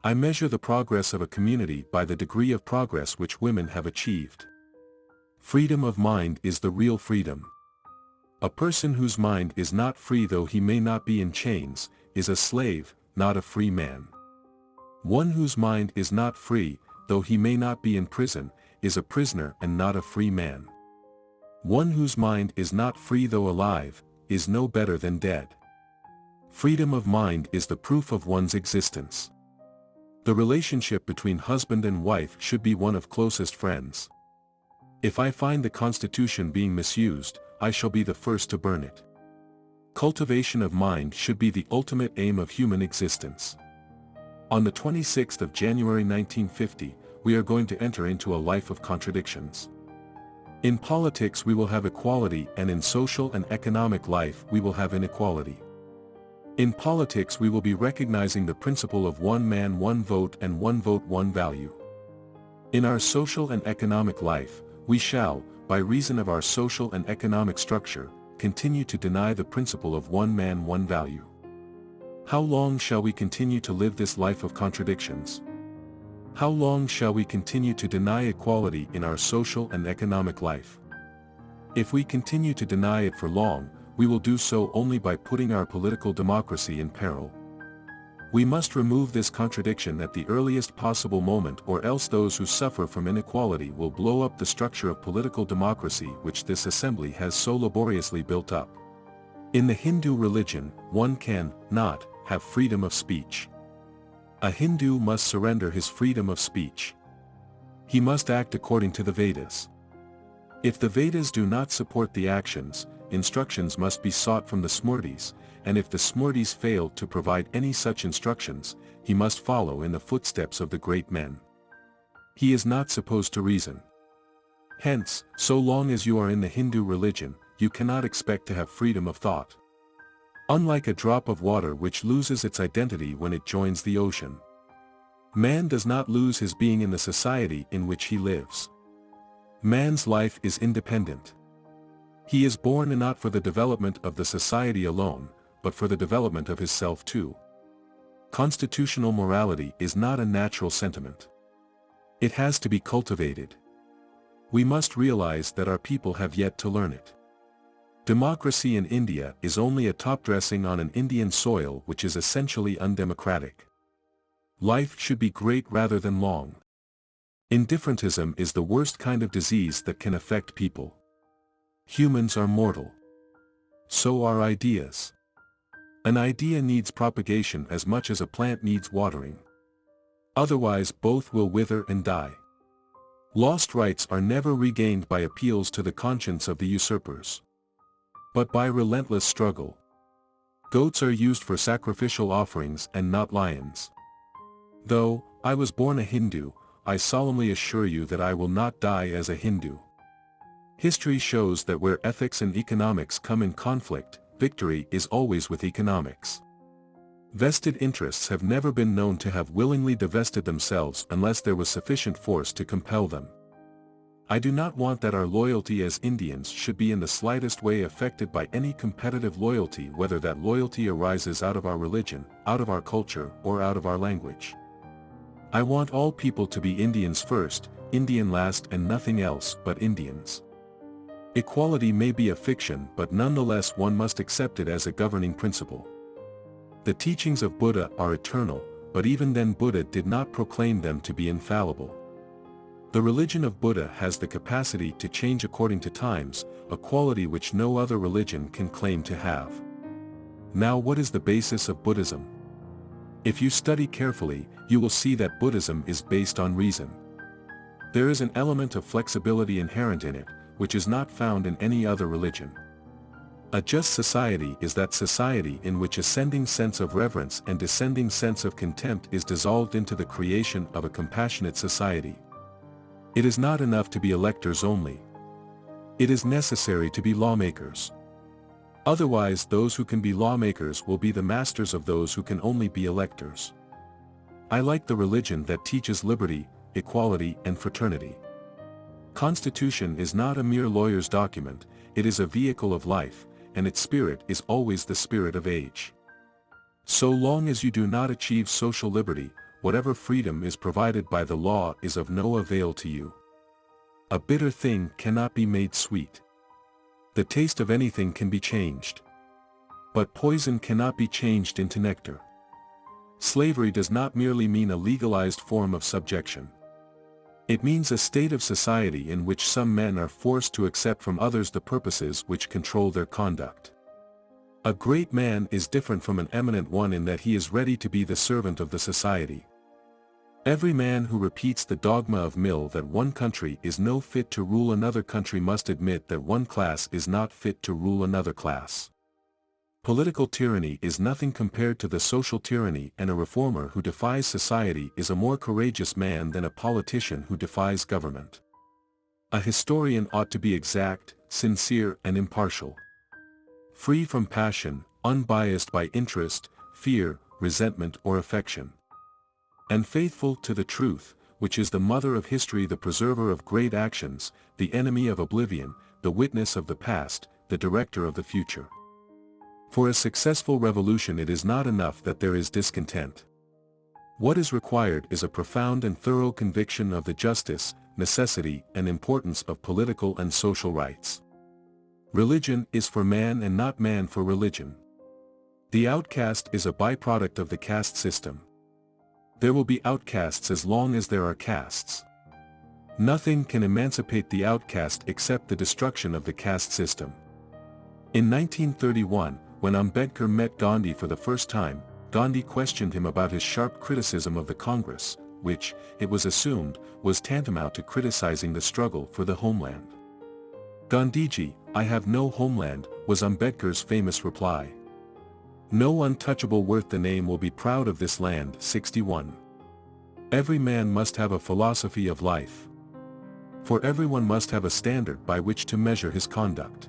I measure the progress of a community by the degree of progress which women have achieved. Freedom of mind is the real freedom. A person whose mind is not free, though he may not be in chains, is a slave, not a free man. One whose mind is not free, though he may not be in prison, is a prisoner and not a free man. One whose mind is not free though alive, is no better than dead. Freedom of mind is the proof of one's existence. The relationship between husband and wife should be one of closest friends. If I find the Constitution being misused, I shall be the first to burn it. Cultivation of mind should be the ultimate aim of human existence. On the 26th of January 1950, we are going to enter into a life of contradictions. In politics we will have equality, and in social and economic life we will have inequality. In politics we will be recognizing the principle of one man one vote and one vote one value. In our social and economic life, we shall, by reason of our social and economic structure, continue to deny the principle of one man one value. How long shall we continue to live this life of contradictions? How long shall we continue to deny equality in our social and economic life? If we continue to deny it for long, we will do so only by putting our political democracy in peril. We must remove this contradiction at the earliest possible moment, or else those who suffer from inequality will blow up the structure of political democracy which this assembly has so laboriously built up. In the Hindu religion, one can not have freedom of speech. A Hindu must surrender his freedom of speech. He must act according to the Vedas. If the Vedas do not support the actions, instructions must be sought from the Smritis, and if the Smritis fail to provide any such instructions, he must follow in the footsteps of the great men. He is not supposed to reason. Hence, so long as you are in the Hindu religion, you cannot expect to have freedom of thought. Unlike a drop of water which loses its identity when it joins the ocean, man does not lose his being in the society in which he lives. Man's life is independent. He is born not for the development of the society alone, but for the development of his self too. Constitutional morality is not a natural sentiment. It has to be cultivated. We must realize that our people have yet to learn it. Democracy in India is only a top dressing on an Indian soil which is essentially undemocratic. Life should be great rather than long. Indifferentism is the worst kind of disease that can affect people. Humans are mortal. So are ideas. An idea needs propagation as much as a plant needs watering. Otherwise both will wither and die. Lost rights are never regained by appeals to the conscience of the usurpers, but by relentless struggle. Goats are used for sacrificial offerings and not lions. Though I was born a Hindu, I solemnly assure you that I will not die as a Hindu. History shows that where ethics and economics come in conflict, victory is always with economics. Vested interests have never been known to have willingly divested themselves unless there was sufficient force to compel them. I do not want that our loyalty as Indians should be in the slightest way affected by any competitive loyalty, whether that loyalty arises out of our religion, out of our culture, or out of our language. I want all people to be Indians first, Indian last, and nothing else but Indians. Equality may be a fiction, but nonetheless one must accept it as a governing principle. The teachings of Buddha are eternal, but even then Buddha did not proclaim them to be infallible. The religion of Buddha has the capacity to change according to times, a quality which no other religion can claim to have. Now, what is the basis of Buddhism? If you study carefully, you will see that Buddhism is based on reason. There is an element of flexibility inherent in it, which is not found in any other religion. A just society is that society in which ascending sense of reverence and descending sense of contempt is dissolved into the creation of a compassionate society. It is not enough to be electors only. It is necessary to be lawmakers. Otherwise those who can be lawmakers will be the masters of those who can only be electors. I like the religion that teaches liberty, equality, and fraternity. Constitution is not a mere lawyer's document, it is a vehicle of life, and its spirit is always the spirit of age. So long as you do not achieve social liberty, whatever freedom is provided by the law is of no avail to you. A bitter thing cannot be made sweet. The taste of anything can be changed. But poison cannot be changed into nectar. Slavery does not merely mean a legalized form of subjection. It means a state of society in which some men are forced to accept from others the purposes which control their conduct. A great man is different from an eminent one in that he is ready to be the servant of the society. Every man who repeats the dogma of Mill that one country is no fit to rule another country must admit that one class is not fit to rule another class. Political tyranny is nothing compared to the social tyranny, and a reformer who defies society is a more courageous man than a politician who defies government. A historian ought to be exact, sincere and impartial. Free from passion, unbiased by interest, fear, resentment or affection. And faithful to the truth, which is the mother of history, the preserver of great actions, the enemy of oblivion, the witness of the past, the director of the future. For a successful revolution it is not enough that there is discontent. What is required is a profound and thorough conviction of the justice, necessity and importance of political and social rights. Religion is for man and not man for religion. The outcast is a byproduct of the caste system. There will be outcasts as long as there are castes. Nothing can emancipate the outcast except the destruction of the caste system. In 1931, when Ambedkar met Gandhi for the first time, Gandhi questioned him about his sharp criticism of the Congress, which, it was assumed, was tantamount to criticizing the struggle for the homeland. "Gandhiji, I have no homeland," was Ambedkar's famous reply. "No untouchable worth the name will be proud of this land." 61. Every man must have a philosophy of life. For everyone must have a standard by which to measure his conduct.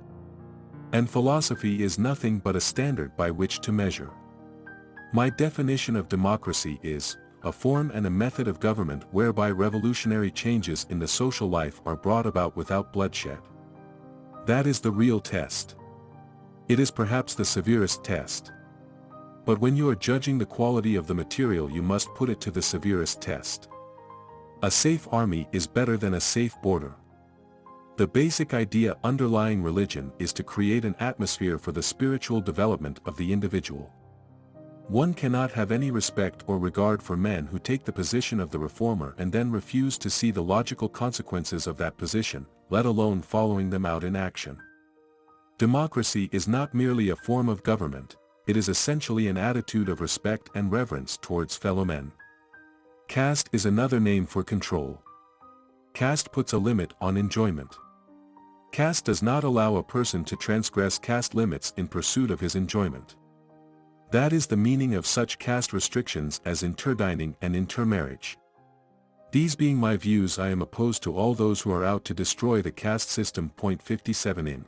And philosophy is nothing but a standard by which to measure. My definition of democracy is, a form and a method of government whereby revolutionary changes in the social life are brought about without bloodshed. That is the real test. It is perhaps the severest test. But when you are judging the quality of the material you must put it to the severest test. A safe army is better than a safe border. The basic idea underlying religion is to create an atmosphere for the spiritual development of the individual. One cannot have any respect or regard for men who take the position of the reformer and then refuse to see the logical consequences of that position, let alone following them out in action. Democracy is not merely a form of government, it is essentially an attitude of respect and reverence towards fellow men. Caste is another name for control. Caste puts a limit on enjoyment. Caste does not allow a person to transgress caste limits in pursuit of his enjoyment. That is the meaning of such caste restrictions as interdining and intermarriage. These being my views, I am opposed to all those who are out to destroy the caste system. 57".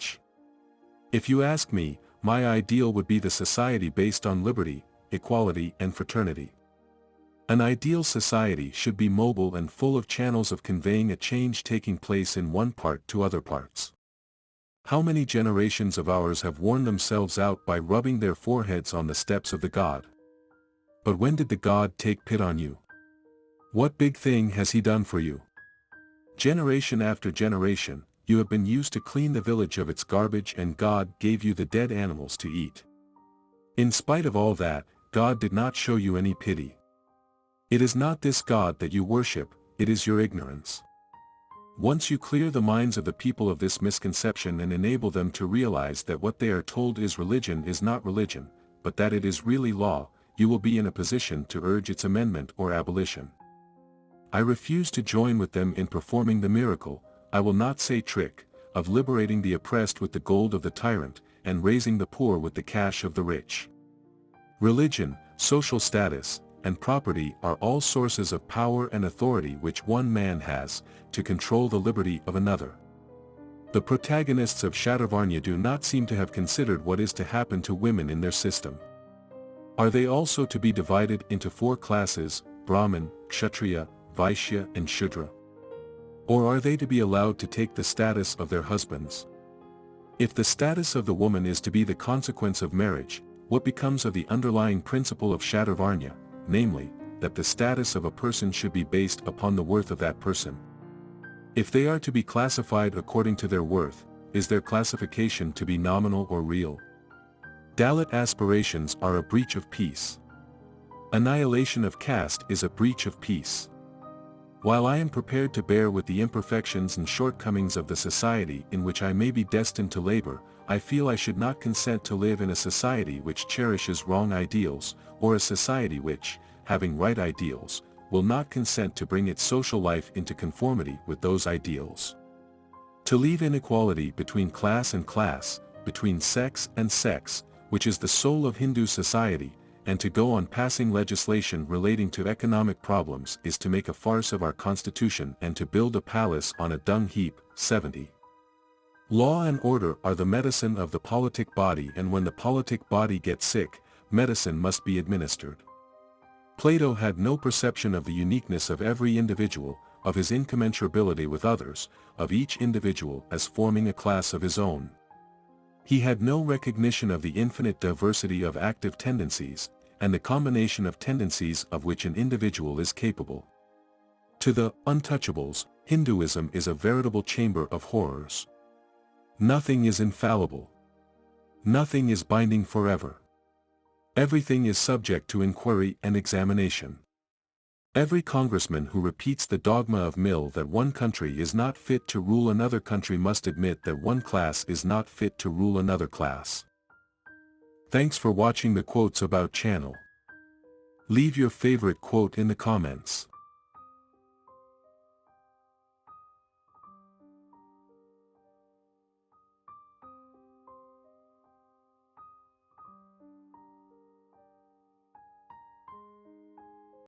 If you ask me, my ideal would be the society based on liberty, equality and fraternity. An ideal society should be mobile and full of channels of conveying a change taking place in one part to other parts. How many generations of ours have worn themselves out by rubbing their foreheads on the steps of the God? But when did the God take pity on you? What big thing has he done for you? Generation after generation, you have been used to clean the village of its garbage and God gave you the dead animals to eat. In spite of all that, God did not show you any pity. It is not this God that you worship, it is your ignorance. Once you clear the minds of the people of this misconception and enable them to realize that what they are told is not religion, but that it is really law, you will be in a position to urge its amendment or abolition. I refuse to join with them in performing the miracle, I will not say trick, of liberating the oppressed with the gold of the tyrant, and raising the poor with the cash of the rich. Religion, social status, and property are all sources of power and authority which one man has, to control the liberty of another. The protagonists of Shatavarnya do not seem to have considered what is to happen to women in their system. Are they also to be divided into 4 classes, Brahmin, Kshatriya, Vaishya and Shudra? Or are they to be allowed to take the status of their husbands? If the status of the woman is to be the consequence of marriage, what becomes of the underlying principle of Shatavarnya, namely, that the status of a person should be based upon the worth of that person. If they are to be classified according to their worth, is their classification to be nominal or real? Dalit aspirations are a breach of peace. Annihilation of caste is a breach of peace. While I am prepared to bear with the imperfections and shortcomings of the society in which I may be destined to labor, I feel I should not consent to live in a society which cherishes wrong ideals, or a society which, having right ideals, will not consent to bring its social life into conformity with those ideals. To leave inequality between class and class, between sex and sex, which is the soul of Hindu society, and to go on passing legislation relating to economic problems is to make a farce of our constitution and to build a palace on a dung heap. 70. Law and order are the medicine of the politic body, and when the politic body gets sick, medicine must be administered. Plato had no perception of the uniqueness of every individual, of his incommensurability with others, of each individual as forming a class of his own. He had no recognition of the infinite diversity of active tendencies, and the combination of tendencies of which an individual is capable. To the untouchables, Hinduism is a veritable chamber of horrors. Nothing is infallible. Nothing is binding forever. Everything is subject to inquiry and examination. Every congressman who repeats the dogma of Mill that one country is not fit to rule another country must admit that one class is not fit to rule another class. Thanks for watching the Quotes About channel. Leave your favorite quote in the comments.